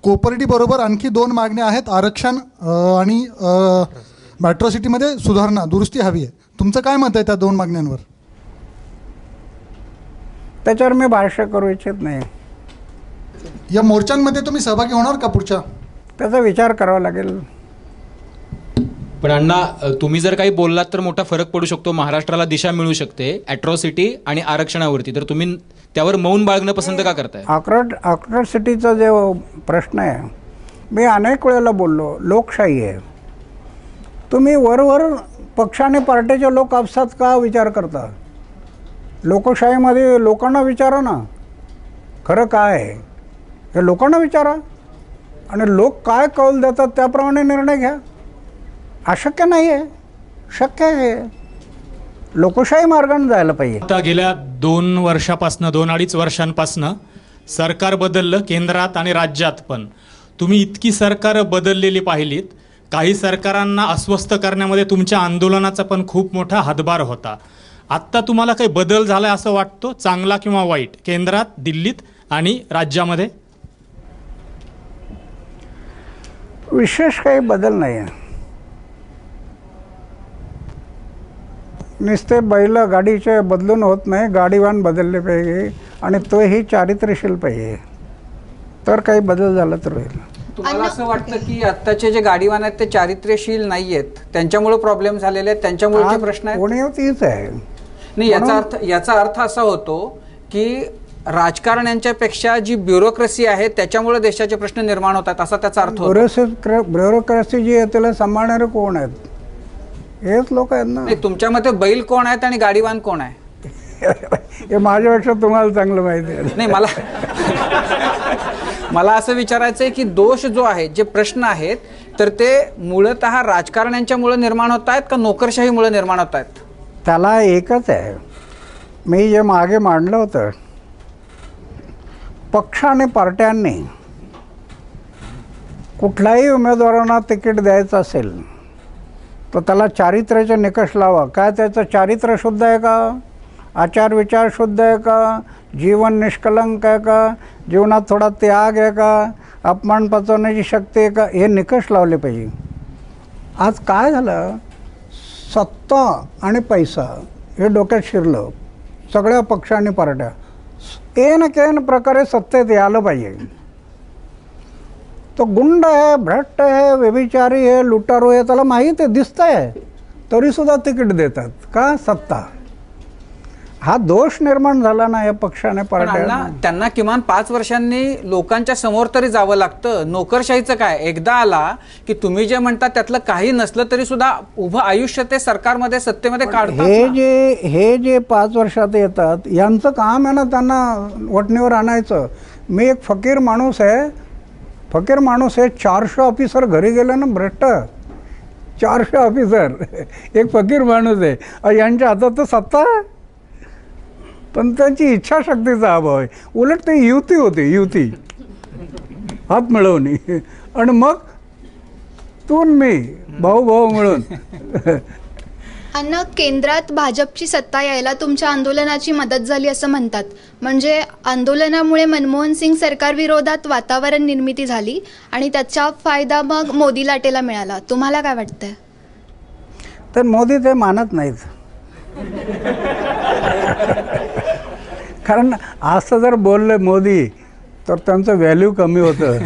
कोपर्डीबरोबर आणखी 2 मागण्या आहेत. आरक्षण आणि मेट्रो सिटीमध्ये सुधारणा, दुरुस्ती हवी आहे. तुमचं काय मत आहे त्या 2 मागण्यांवर? त्याच्यावर मी भाष्य करू इच्छित नाही. या मोर्चांमध्ये तुम्ही सहभागी होणार का पुढच्या? त्याचा विचार करावा लागेल. पण अण्णा, तुम्ही जर काही बोललात तर मोठा फरक पडू शकतो, महाराष्ट्राला दिशा मिळू शकते ॲट्रॉसिटी आणि आरक्षणावरती. तर तुम्ही त्यावर मौन बाळगणं पसंत का करताय? ॲट्रॉसिटीचा जो प्रश्न आहे, मी अनेक वेळेला बोललो, लोकशाही आहे. तुम्ही वरवर पक्षाने पार्टीचे लोक आपसात का विचार करता? लोकशाहीमध्ये लोकांना विचारा ना खरं काय आहे, हे लोकांना विचारा आणि लोक काय कौल देतात त्याप्रमाणे निर्णय घ्या. अशक्य नाही आहे, शक्य आहे. लोकशाही मार्गाने जायला पाहिजे. आता गेल्या 2 वर्षापासनं, 2-2.5 वर्षांपासनं सरकार बदललं केंद्रात आणि राज्यात. पण तुम्ही इतकी सरकार बदललेली पाहिलीत. काही सरकारांना अस्वस्थ करण्यामध्ये तुमच्या आंदोलनाचा पण खूप मोठा हातभार होता. आत्ता तुम्हाला काही बदल झाला असं वाटतो, चांगला किंवा वाईट, केंद्रात, दिल्लीत आणि राज्यामध्ये? विशेष काही बदल नाही आहे. नुसते बैल गाडीचे बदलून होत नाही, गाडीवान बदलले पाहिजे आणि तोही चारित्र्यशील पाहिजे, तर काही बदल झाला तर होईल. तुम्हाला असं वाटतं की आत्ताचे जे गाडीवान आहेत ते चारित्र्यशील नाही आहेत, त्यांच्यामुळे प्रॉब्लेम झालेले आहेत, त्यांच्यामुळे प्रश्न आहेत? कोणी तीच आहे. नाही, याचा अर्थ असा होतो की राजकारण्यांच्यापेक्षा जी ब्युरोक्रेसी आहे त्याच्यामुळे देशाचे प्रश्न निर्माण होतात, असा त्याचा अर्थ होतो. ब्युरोक्रेसी जी आहे त्याला सांभाळणारे कोण आहेत? हेच लोक आहेत ना. तुमच्या मते बैल कोण आहेत आणि गाडीवान कोण आहे? हे माझ्यापेक्षा तुम्हाला चांगलं माहिती आहे. नाही, मला असं विचारायचं आहे की दोष जो आहे, जे प्रश्न आहेत, तर ते मूळतः राजकारण्यांच्यामुळे निर्माण होत आहेत का नोकरशाहीमुळे निर्माण होत आहेत? त्याला एकच आहे, मी जे मागे मांडलं होतं, पक्ष आणि पार्ट्यांनी कुठल्याही उमेदवारांना तिकीट द्यायचं असेल तर त्याला चारित्र्याचे निकष लावा. काय त्याचं चारित्र्य शुद्ध आहे का? आचार विचार शुद्ध आहे का? जीवन निष्कलंक आहे का? जीवनात थोडा त्याग आहे का? अपमान पचवण्याची शक्ती आहे का? हे निकष लावले पाहिजे. आज काय झालं, सत्ता आणि पैसा हे डोक्यात शिरलं सगळ्या पक्ष आणि पार्ट्या. न केन प्रकारे सत्तेत यायला पाहिजे. तो गुंड आहे, भ्रष्ट आहे, व्यभिचारी आहे, लुटारू आहे, त्याला माहीत आहे, दिसतं आहे, तरीसुद्धा तिकीट देतात का? सत्ता. हा दोष निर्माण झाला ना या पक्षाने, पार्ट्यांना. त्यांना किमान 5 वर्षांनी लोकांच्या समोर तरी जावं लागतं. नोकरशाहीचं काय, एकदा आला की तुम्ही जे म्हणता त्यातलं काही नसलं तरी सुद्धा उभं आयुष्य ते सरकारमध्ये, सत्तेमध्ये काढतात. हे जे 5 वर्षात येतात यांचं काम आहे ना त्यांना वटणीवर आणायचं. मी एक फकीर माणूस आहे, 400 ऑफिसर घरी गेले ना, भ्रष्ट 400 ऑफिसर, एक फकीर माणूस आहे, यांच्या हातात तर सत्ता, पण त्यांची इच्छाशक्तीचा अभाव आहे. उलट ते युती होती, हात मिळवणी, आणि मग तू मी भाऊ मिळून अण्णा, केंद्रात भाजपची सत्ता यायला तुमच्या आंदोलनाची मदत झाली असं म्हणतात. म्हणजे आंदोलनामुळे मनमोहन सिंग सरकार विरोधात वातावरण निर्मिती झाली आणि त्याचा फायदा मग मोदी लाटेला मिळाला. तुम्हाला काय वाटतंय? तर मोदी ते मानत नाहीत. कारण असं जर बोलले मोदी तर त्यांचं व्हॅल्यू कमी होतं.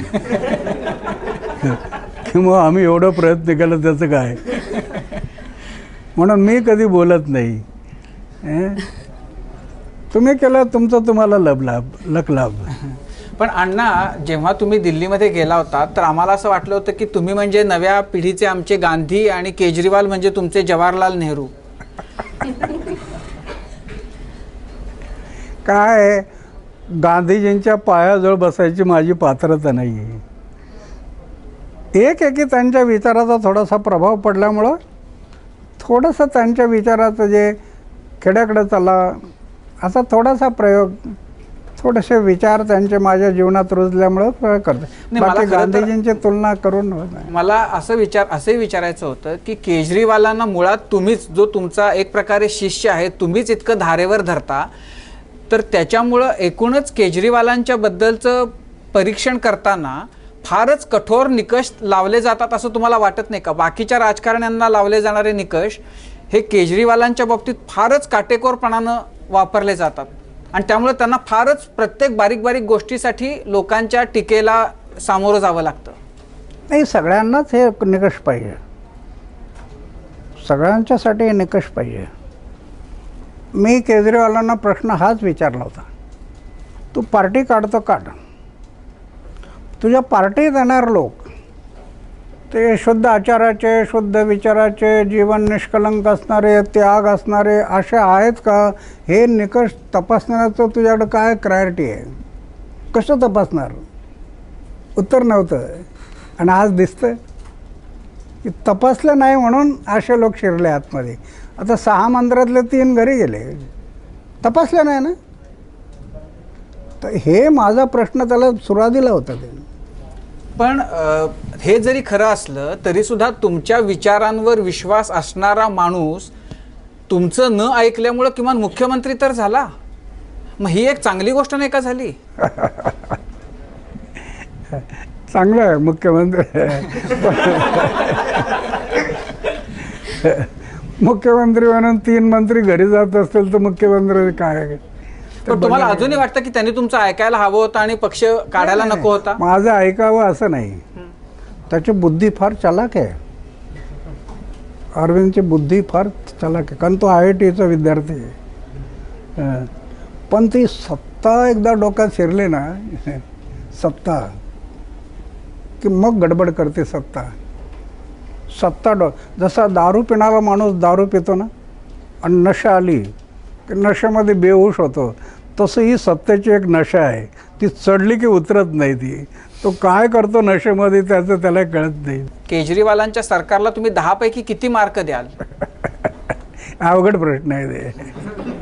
की मग आम्ही एवढं प्रयत्न केलं त्याचं काय. म्हणून मी कधी बोलत नाही. तुम्ही केलं तुमचं तुम्हाला लक लाभ. पण अण्णा, जेव्हा तुम्ही दिल्लीमध्ये गेला होता तर आम्हाला असं वाटलं होतं की तुम्ही म्हणजे नव्या पिढीचे आमचे गांधी आणि केजरीवाल म्हणजे तुमचे जवाहरलाल नेहरू. काय गांधीजींच्या पायाजवळ बसायची माझी पात्रता नाही आहे. एक त्यांच्या विचाराचा थोडासा प्रभाव पडल्यामुळं थोडंसं त्यांच्या विचाराचं जे खेड्याकडे चालला असा थोडासा प्रयोग, थोडेसे विचार त्यांचे माझ्या जीवनात रुजल्यामुळं करतो. बाकी गांधीजींची तुलना करून मला असंही विचारायचं होतं की केजरीवालांना मुळात तुम्हीच, जो तुमचा एक प्रकारे शिष्य आहे, तुम्हीच इतकं धारेवर धरता, तर त्याच्यामुळं एकूणच केजरीवालांच्या बद्दलचं परीक्षण करताना फारच कठोर निकष लावले जातात असं तुम्हाला वाटत नाही का? बाकीच्या राजकारण्यांना लावले जाणारे निकष हे केजरीवालांच्या बाबतीत फारच काटेकोरपणानं वापरले जातात आणि त्यामुळे त्यांना फारच प्रत्येक बारीक बारीक गोष्टीसाठी लोकांच्या टीकेला सामोरं जावं लागतं. नाही, सगळ्यांनाच हे निकष पाहिजे, सगळ्यांच्यासाठी हे निकष पाहिजे. मी केजरीवालांना प्रश्न हाच विचारला होता, तू पार्टी काढतो काढ, तुझ्या पार्टीत येणार लोक ते शुद्ध आचाराचे, शुद्ध विचाराचे, जीवन निष्कलंक असणारे, त्याग असणारे असे आहेत का? हे निकष तपासण्याचं तुझ्याकडं काय क्रायरिटी आहे? कसं तपासणार? उत्तर नव्हतं. आणि आज दिसतं की तपासलं नाही म्हणून असे लोक शिरले आतमध्ये. आता 6 मंदिरातले 3 घरी गेले, तपासले नाही ना. तर हे माझा प्रश्न त्याला सुरुवातीला होता. ते पण हे जरी खरं असलं तरी सुद्धा तुमच्या विचारांवर विश्वास असणारा माणूस तुमचं न ऐकल्यामुळं किमान मुख्यमंत्री तर झाला. मग ही एक चांगली गोष्ट नाही का झाली? चांगलं आहे मुख्यमंत्री. मुख्यमंत्री म्हणून 3 मंत्री घरी जात असतील तर मुख्यमंत्री काय? पण तुम्हाला अजूनही वाटतं की त्यांनी तुमचं ऐकायला हवं होतं आणि पक्ष काढायला नको होता? माझं ऐकावं असं नाही, त्याची बुद्धी फार चलाक आहे. अरविंदची बुद्धी फार चलाक आहे, कारण तो IITचा विद्यार्थी आहे. पण ती सत्ता एकदा डोक्यात शिरली ना, सत्ता की मग गडबड करते सत्ता. जसा दारू पिणारा माणूस दारू पितो ना आणि नशा आली की नशेमध्ये बेहोश होतो, तसं ही सत्तेची एक नशा आहे. ती चढली की उतरत नाही. ती तो काय करतो नशेमध्ये त्याचं त्याला कळत नाही. केजरीवालांच्या सरकारला तुम्ही 10 पैकी किती मार्क द्याल? अवघड प्रश्न आहे ते.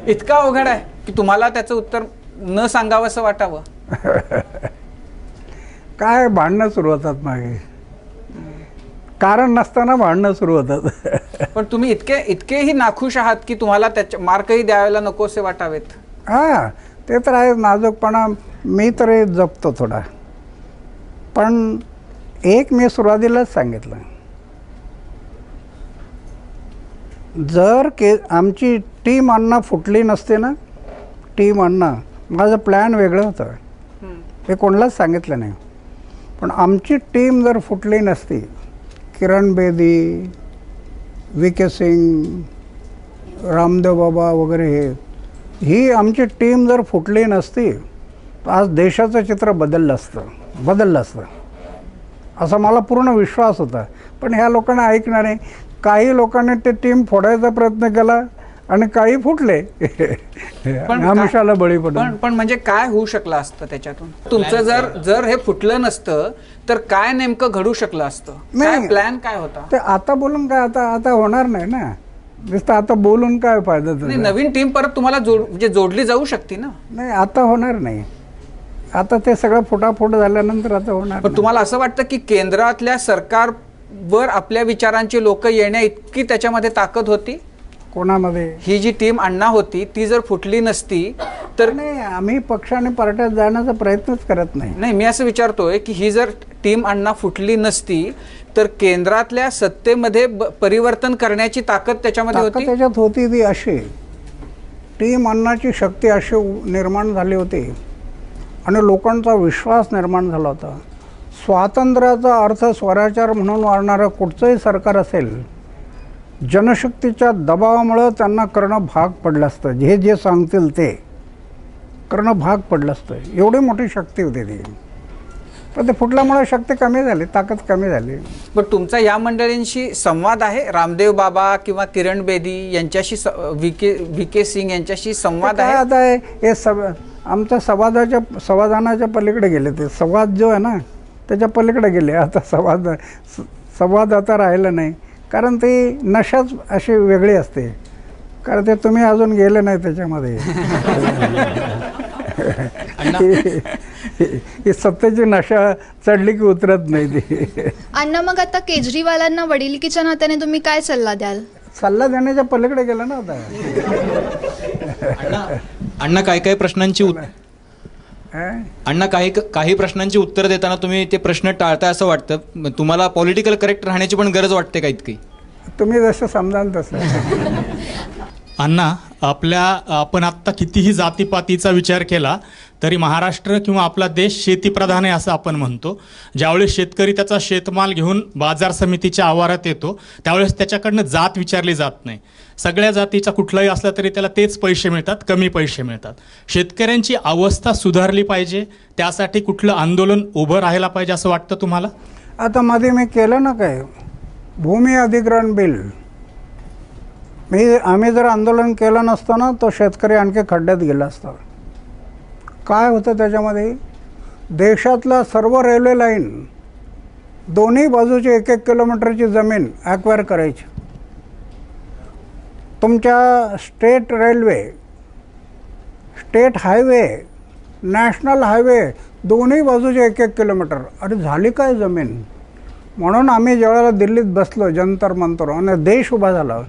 इतका अवघड आहे की तुम्हाला त्याचं उत्तर न सांगावं असं वाटावं? काय भांडणं सुरू होतात मागे, कारण नसताना भांडणं सुरू होतात. पण तुम्ही इतकेही नाखुश आहात की तुम्हाला त्याचे मार्कही द्यायला नकोसे वाटावेत? हां, ते तर आहे. नाजूकपणा मी तरी जपतो थोडा. पण एक मी सुरुवातीलाच सांगितलं, जर आमची टीम अण्णा फुटली नसते ना, टीम अण्णा, माझं प्लॅन वेगळं होतं, हे कोणालाच सांगितलं नाही. पण आमची टीम जर फुटली नसती, किरण बेदी, VK सिंग, रामदेव बाबा वगैरे, ही आमची टीम जर फुटली नसती तर आज देशाचं चित्र बदललं असतं असा मला पूर्ण विश्वास होता. पण ह्या लोकांना ऐकणार नाही. काही लोकांनी ते टीम फोडायचा प्रयत्न केला आणि काही फुटले. आमिषाला बळी पडलं. पण म्हणजे काय होऊ शकलं असतं त्याच्यातून? तुमचं जर हे फुटलं नसतं तर काय नेमकं घडू शकलं असतं? नाही, प्लॅन काय होता? ते आता बोलून काय आता होणार नाही ना. नुसतं आता बोलून काय फायदा? नवीन टीम परत तुम्हाला जोडली जाऊ शकते ना. नाही, आता होणार नाही. आता ते सगळं फुटाफूट झाल्यानंतर आता होणार. पण तुम्हाला असं वाटतं की केंद्रातल्या सरकारवर आपल्या विचारांची लोक येण्या इतकी त्याच्यामध्ये ताकद होती? कोणामध्ये? ही जी टीम अण्णा होती ती जर फुटली नसती तर नाही, आम्ही पक्ष आणि पार्ट्यात जाण्याचा प्रयत्नच करत नाही. नाही, मी असं विचारतोय की ही जर टीम अण्णा फुटली नसती तर केंद्रातल्या सत्तेमध्ये परिवर्तन करण्याची ताकद त्याच्यामध्ये होती. त्याच्यात होती ती अशी टीम अण्णाची शक्ती अशी निर्माण झाली होती आणि लोकांचा विश्वास निर्माण झाला होता. स्वातंत्र्याचा अर्थ स्वराचार म्हणून वाढणारं कुठचंही सरकार असेल, जनशक्तीच्या दबावामुळं त्यांना करणं भाग पडलं असतं. जे जे सांगतील ते करणं भाग पडलं असतं. एवढी मोठी शक्ती होती ती. पण ते फुटल्यामुळे शक्ती कमी झाली, ताकद कमी झाली. पण तुमचा या मंडळींशी संवाद आहे? रामदेव बाबा किंवा किरण बेदी यांच्याशी, व्ही के सिंग यांच्याशी संवाद आहे? आता हे आमच्या संवादानाच्या पलीकडे गेले. ते संवाद जो आहे ना त्याच्या पलीकडे गेले. आता संवाद आता राहिला नाही, कारण ती नशाच अशी वेगळी असते. कारण ते तुम्ही अजून गेले नाही त्याच्यामध्ये. ही सत्तेची नशा चढली की उतरत नाही ती. अण्णा, मग आता केजरीवालांना वडिलकीच्या नात्याने तुम्ही काय सल्ला द्याल? सल्ला देण्याच्या पलीकडे गेला ना आता. अण्णा काही प्रश्नांची काही प्रश्नांची उत्तर देताना तुम्ही ते प्रश्न टाळताय असं वाटतं. तुम्हाला पॉलिटिकल करेक्ट राहण्याची पण गरज वाटते का इतकी? तुम्ही जसं समजाल तसं. अण्णा, आपण आत्ता कितीही जातीपातीचा विचार केला तरी महाराष्ट्र किंवा आपला देश शेतीप्रधान आहे असं आपण म्हणतो. ज्यावेळेस शेतकरी त्याचा शेतमाल घेऊन बाजार समितीच्या आवारात येतो त्यावेळेस त्याच्याकडनं जात विचारली जात नाही. सगळ्या जातीचा कुठलाही असला तरी त्याला तेच पैसे मिळतात, कमी पैसे मिळतात. शेतकऱ्यांची अवस्था सुधारली पाहिजे, त्यासाठी कुठलं आंदोलन उभं राहायला पाहिजे असं वाटतं तुम्हाला? आता मध्ये मी केलं ना काय भूमी अधिग्रहण बिल, आम्ही जर आंदोलन केलं नसतं ना तो शेतकरी आणखी खड्ड्यात गेला असता. काय होतं त्याच्यामध्ये? देशातला सर्व रेल्वे लाईन दोन्ही बाजूची 1-1 किलोमीटरची जमीन ॲक्वायर करायची. तुमच्या state railway, state highway, national highway दोन्ही बाजूचे 1-1 किलोमीटर. अरे झाली काय जमीन? म्हणून आम्ही ज्यावेळेला दिल्लीत बसलो जंतर मंतर आणि देश उभा झाला,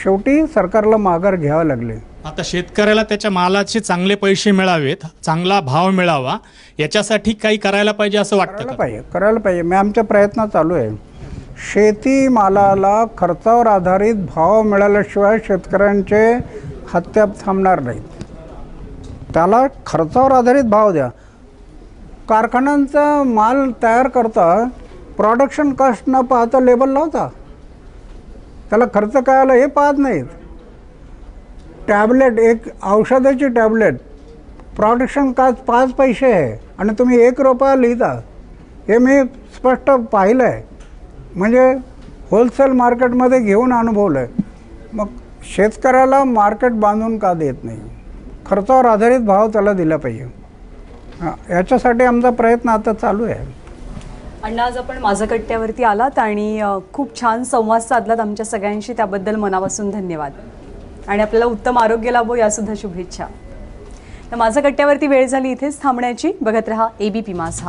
शेवटी सरकारला माघार घ्यावं लागले. आता शेतकऱ्याला त्याच्या मालाचे चांगले पैसे मिळावेत, चांगला भाव मिळावा, याच्यासाठी काही करायला पाहिजे असं वाटतं? करायला पाहिजे. मी आमचे प्रयत्न चालू आहे. शेतीमालाला खर्चावर आधारित भाव मिळाल्याशिवाय शेतकऱ्यांचे हत्या थांबणार नाहीत. त्याला खर्चावर आधारित भाव द्या. कारखान्यांचा माल तयार करता प्रोडक्शन कॉस्ट न पाहता लेबल लावता, त्याला खर्च काय आला हे पाहत नाहीत. टॅबलेट, एक औषधाची टॅबलेट प्रोडक्शन कॉस्ट 5 पैसे आहे आणि तुम्ही 1 रुपया लिहिता. हे मी स्पष्ट पाहिलं आहे, म्हणजे होलसेल मार्केटमध्ये घेऊन अनुभवलं आहे. मग शेतकऱ्याला मार्केट बांधून का देत नाही? खर्चावर आधारित भाव त्याला दिला पाहिजे. याच्यासाठी आमचा प्रयत्न आता चालू आहे. अण्णा, आज आपण माझा कट्ट्यावरती आलात आणि खूप छान संवाद साधलात आमच्या सगळ्यांशी, त्याबद्दल मनापासून धन्यवाद. आणि आपल्याला उत्तम आरोग्य लाभो यासुद्धा शुभेच्छा. तर माझा कट्ट्यावरती वेळ झाली इथेच थांबण्याची. बघत रहा ABP माझा.